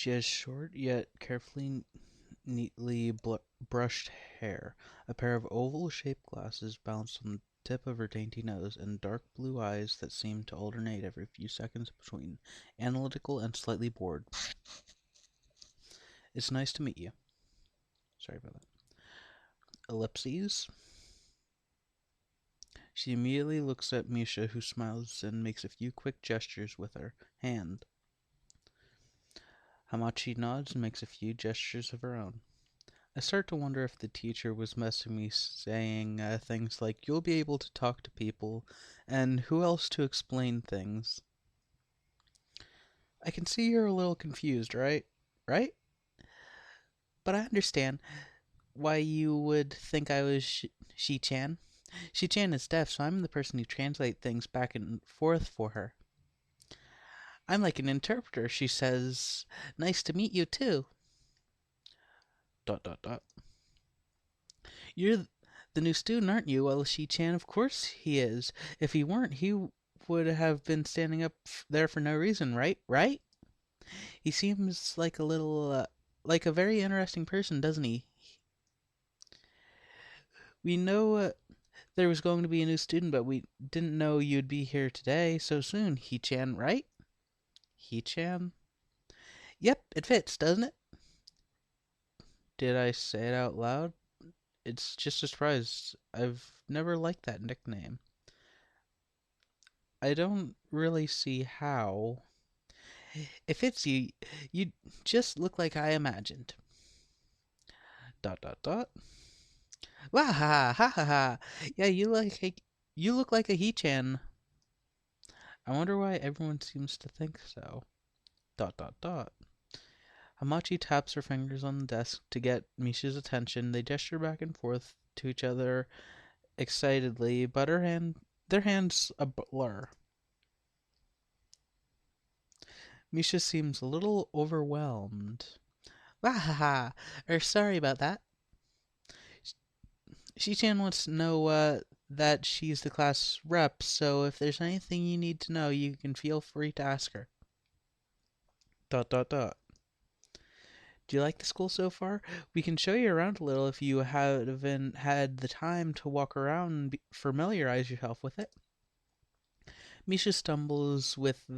She has short yet carefully neatly brushed hair, a pair of oval-shaped glasses balanced on the tip of her dainty nose, and dark blue eyes that seem to alternate every few seconds between analytical and slightly bored. It's nice to meet you. Sorry about that. Ellipses. She immediately looks at Misha, who smiles and makes a few quick gestures with her hand. Hamachi nods and makes a few gestures of her own. I start to wonder if the teacher was messing me, saying things like, you'll be able to talk to people, and who else to explain things. I can see you're a little confused, right? Right? But I understand why you would think I was Shi-chan. Shi-chan is deaf, so I'm the person who translates things back and forth for her. I'm like an interpreter, she says. Nice to meet you, too. ... You're the new student, aren't you? Well, Shi-chan, of course he is. If he weren't, he would have been standing up there for no reason, right? Right? He seems like a little, like a very interesting person, doesn't he? We know there was going to be a new student, but we didn't know you'd be here today so soon. He-chan, right? He-chan? Yep, it fits, doesn't it? Did I say it out loud? It's just a surprise. I've never liked that nickname. I don't really see how. If it's you, you just look like I imagined. ... Wahaha, ha ha ha. Yeah, you look like a He-chan. I wonder why everyone seems to think so. ... Hamachi taps her fingers on the desk to get Misha's attention. They gesture back and forth to each other excitedly, but their hands a blur. Misha seems a little overwhelmed. Wahaha! Sorry about that. Shi-chan wants to know that she's the class rep, so if there's anything you need to know, you can feel free to ask her. Do you like the school so far? We can show you around a little if you haven't had the time to walk around and familiarize yourself with it. Misha stumbles with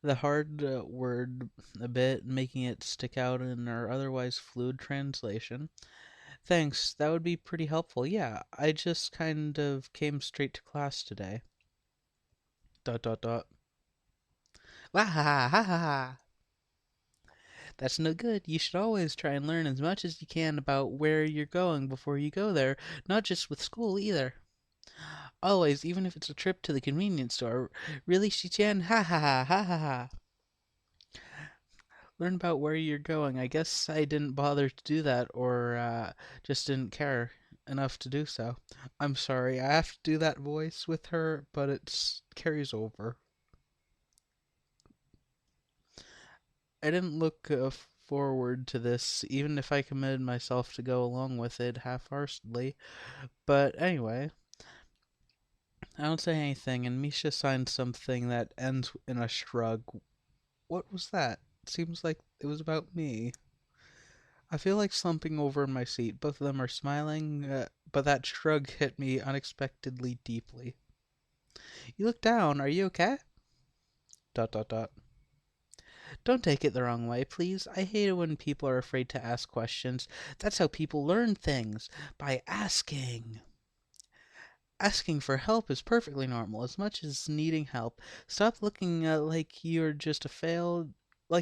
the hard word a bit, making it stick out in her otherwise fluid translation. Thanks, that would be pretty helpful. Yeah, I just kind of came straight to class today. Wahaha, ha ha ha. That's no good. You should always try and learn as much as you can about where you're going before you go there, not just with school either. Always, even if it's a trip to the convenience store. Really, Shi-chan? Ha ha ha ha ha ha. Learn about where you're going. I guess I didn't bother to do that, or just didn't care enough to do so. I'm sorry, I have to do that voice with her, but it carries over. I didn't look forward to this, even if I committed myself to go along with it half-heartedly. But anyway, I don't say anything, and Misha signs something that ends in a shrug. What was that? Seems like it was about me. I feel like slumping over in my seat. Both of them are smiling, but that shrug hit me unexpectedly deeply. You look down. Are you okay? Dot dot dot. Don't take it the wrong way, please. I hate it when people are afraid to ask questions. That's how people learn things. By asking. Asking for help is perfectly normal, as much as needing help. Stop looking like you just failed a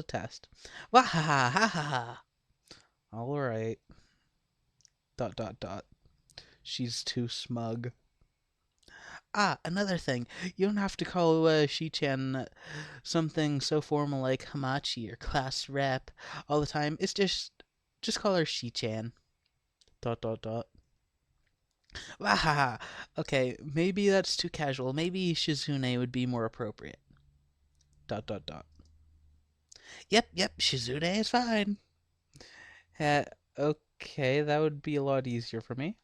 test. Wahaha, ha ha ha. All right. Dot dot dot. She's too smug. Ah, another thing. You don't have to call Shi-chan something so formal like Hamachi or class rep all the time. It's just call her Shi-chan. Dot dot dot. Wahaha. Okay, maybe that's too casual. Maybe Shizune would be more appropriate. Dot dot dot. Yep, Shizune is fine. Uh, okay, that would be a lot easier for me.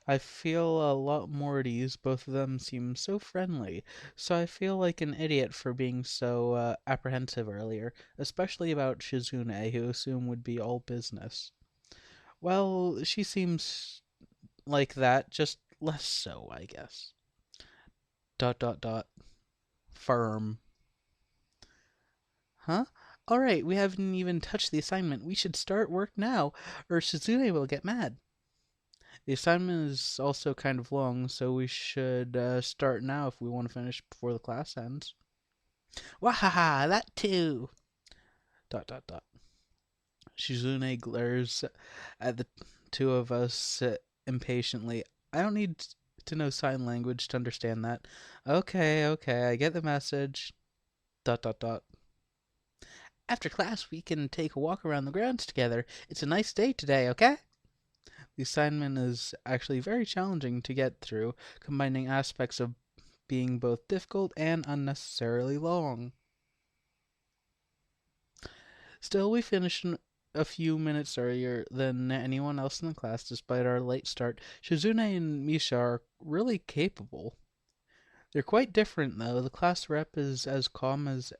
I feel a lot more at ease. Both of them seem so friendly, so I feel like an idiot for being so apprehensive earlier, especially about Shizune, who assumed would be all business. Well, she seems like that, just less so, I guess. Dot dot dot. Firm. Huh? Alright, we haven't even touched the assignment. We should start work now, or Shizune will get mad. The assignment is also kind of long, so we should start now if we want to finish before the class ends. Wahaha, that too! Dot dot dot. Shizune glares at the two of us impatiently. I don't need to know sign language to understand that. Okay, okay, I get the message. Dot dot dot. After class, we can take a walk around the grounds together. It's a nice day today, okay? The assignment is actually very challenging to get through, combining aspects of being both difficult and unnecessarily long. Still, we finished a few minutes earlier than anyone else in the class despite our late start. Shizune and Misha are really capable. They're quite different, though. The class rep is as calm as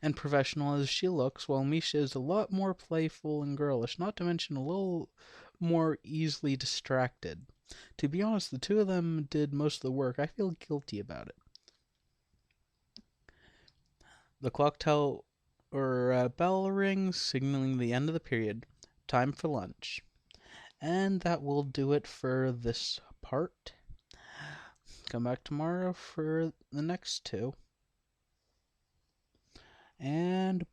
and professional as she looks, while Misha is a lot more playful and girlish, not to mention a little more easily distracted. To be honest, the two of them did most of the work. I feel guilty about it. The clock tell or bell rings, signaling the end of the period. Time for lunch. And that will do it for this part. Come back tomorrow for the next two. And